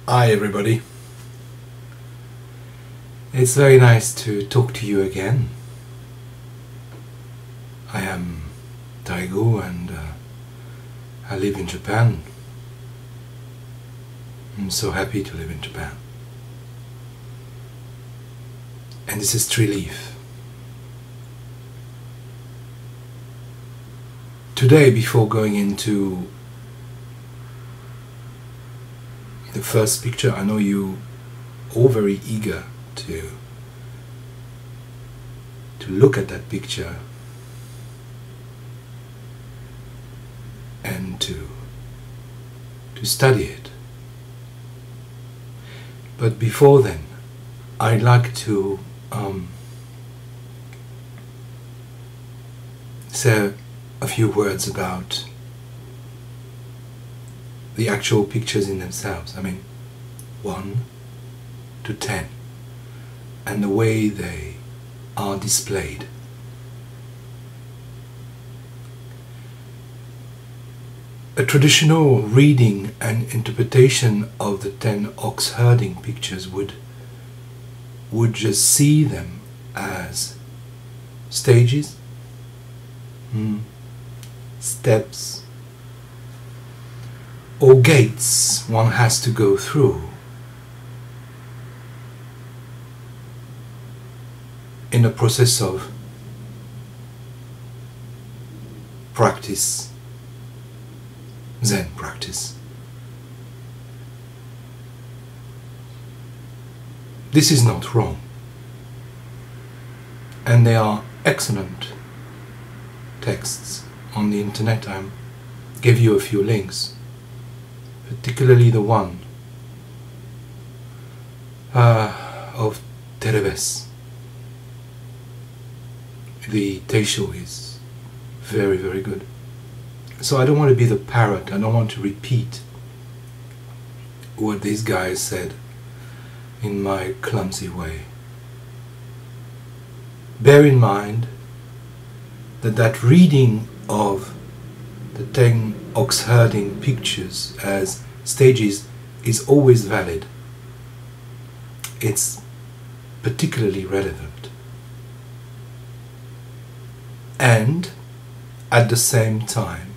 Hi everybody. It's very nice to talk to you again. I am Taigo and I live in Japan. I'm so happy to live in Japan. And this is Tree Leaf. Today, before going into the first picture, I know you all very eager to look at that picture and to study it. But before then, I'd like to say a few words about the actual pictures in themselves. I mean, 1 to 10, and the way they are displayed. A traditional reading and interpretation of the 10 oxherding pictures would just see them as stages, steps, or gates one has to go through in a process of practice, Zen practice. This is not wrong, and there are excellent texts on the internet. I gave you a few links, particularly the one of Tereves. The Teisho is very, very good. So I don't want to be the parrot. I don't want to repeat what these guys said in my clumsy way. Bear in mind that reading of the 10 oxherding pictures as stages is always valid. It's particularly relevant. And at the same time,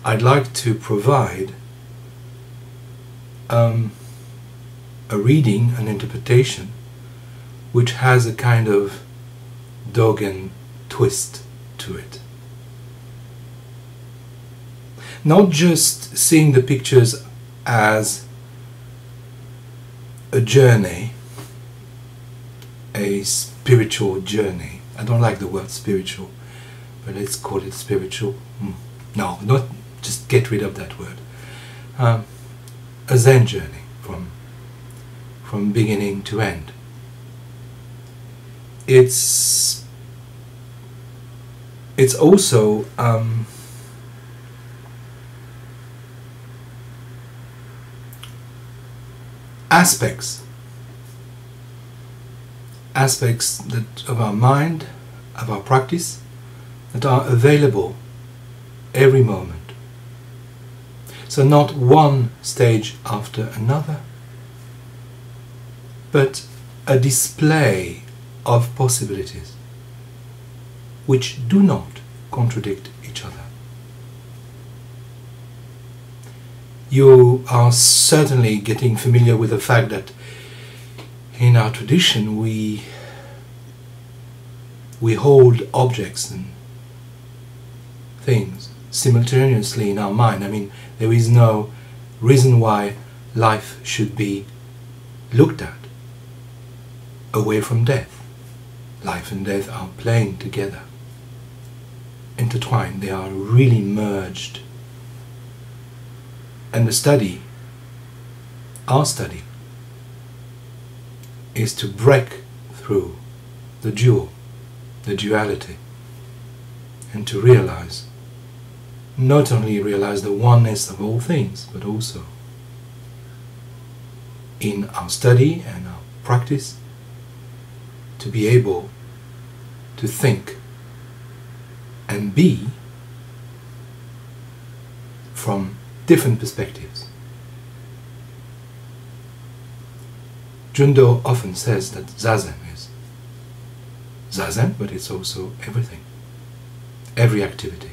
I'd like to provide a reading, an interpretation, which has a kind of Dogen twist to it. Not just seeing the pictures as a journey, a spiritual journey. I don't like the word spiritual, but let's call it spiritual. No, not just get rid of that word. A Zen journey from beginning to end. It's also aspects that of our mind, of our practice, that are available every moment. So not one stage after another, but a display of possibilities which do not contradict each other. You are certainly getting familiar with the fact that in our tradition we hold objects and things simultaneously in our mind. I mean, there is no reason why life should be looked at away from death. Life and death are playing together, intertwined. They are really merged. And the study, our study, is to break through the duality, and to realize, not only realize the oneness of all things, but also in our study and our practice, to be able to think and be from different perspectives. Jundo often says that Zazen is Zazen, but it's also everything, every activity.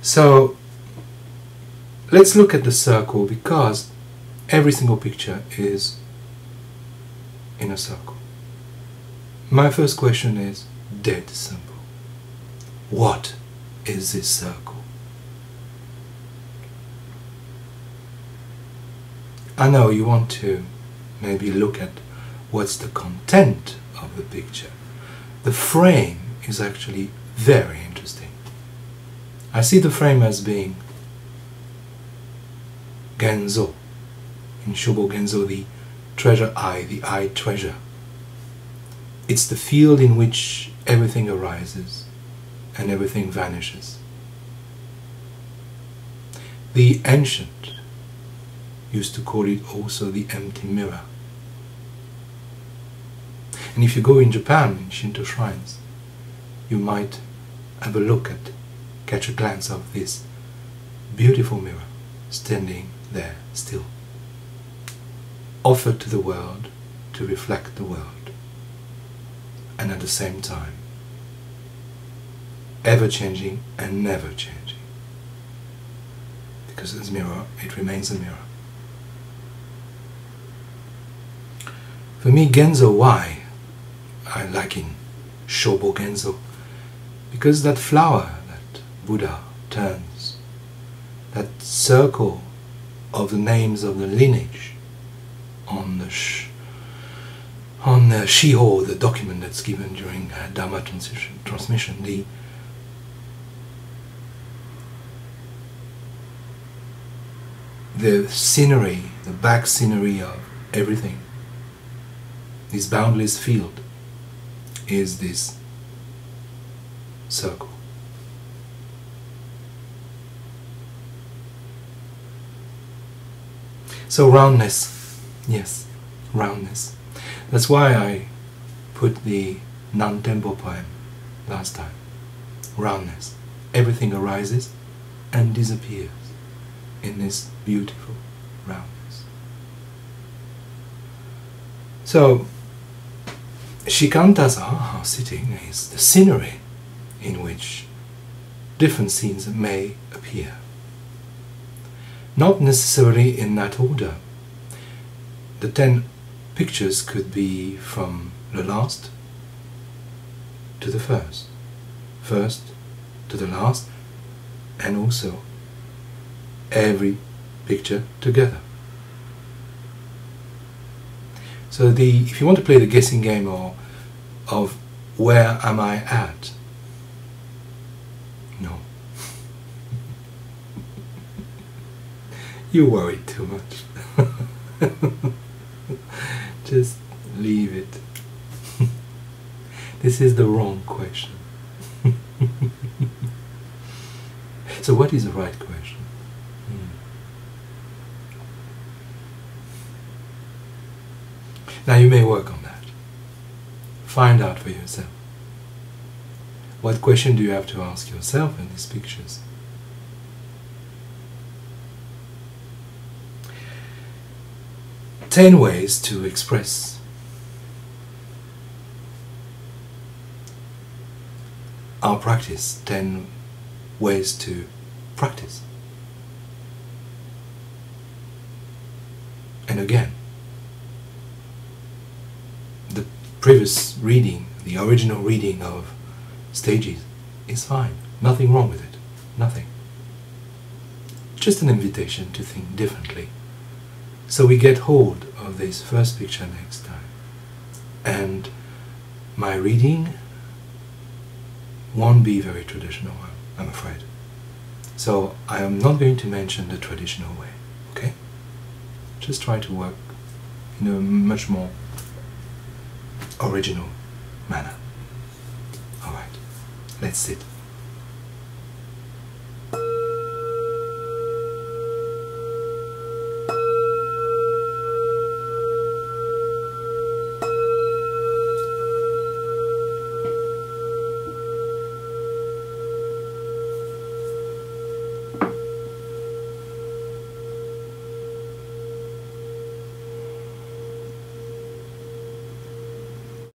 So let's look at the circle, because every single picture is in a circle. My first question is dead simple. What is this circle? I know you want to maybe look at what's the content of the picture. The frame is actually very interesting. I see the frame as being Genzo. In Shobo Genzo, the treasure eye, the eye treasure. It's the field in which everything arises and everything vanishes. The ancient used to call it also the empty mirror. And if you go in Japan, in Shinto shrines, you might have a look at, catch a glance of this beautiful mirror standing there still, offered to the world to reflect the world, and at the same time ever changing and never changing, because as mirror it remains a mirror. For me, Genzo, why I like in Shobo Genzo? Because that flower that Buddha turns, that circle of the names of the lineage on the Shiho, the document that's given during Dharma transmission, the scenery, the back scenery of everything, this boundless field, is this circle. So roundness, yes, roundness. That's why I put the non-tempo poem last time. Roundness. Everything arises and disappears in this beautiful roundness. So Shikantaza sitting is the scenery in which different scenes may appear. Not necessarily in that order. The 10 pictures could be from the last to the first, first to the last, and also every picture together. So if you want to play the guessing game of where am I at? No. You worry too much. Just leave it. This is the wrong question. So what is the right question? Now you may work on that. Find out for yourself. What question do you have to ask yourself in these pictures? Ten ways to express our practice. 10 ways to practice. And again, the previous reading, the original reading of stages is fine. Nothing wrong with it. Nothing. Just an invitation to think differently. So we get hold of this first picture next time. And my reading won't be very traditional, I'm afraid. So I am not going to mention the traditional way, okay? Just try to work in a much more original manner. Alright, let's sit.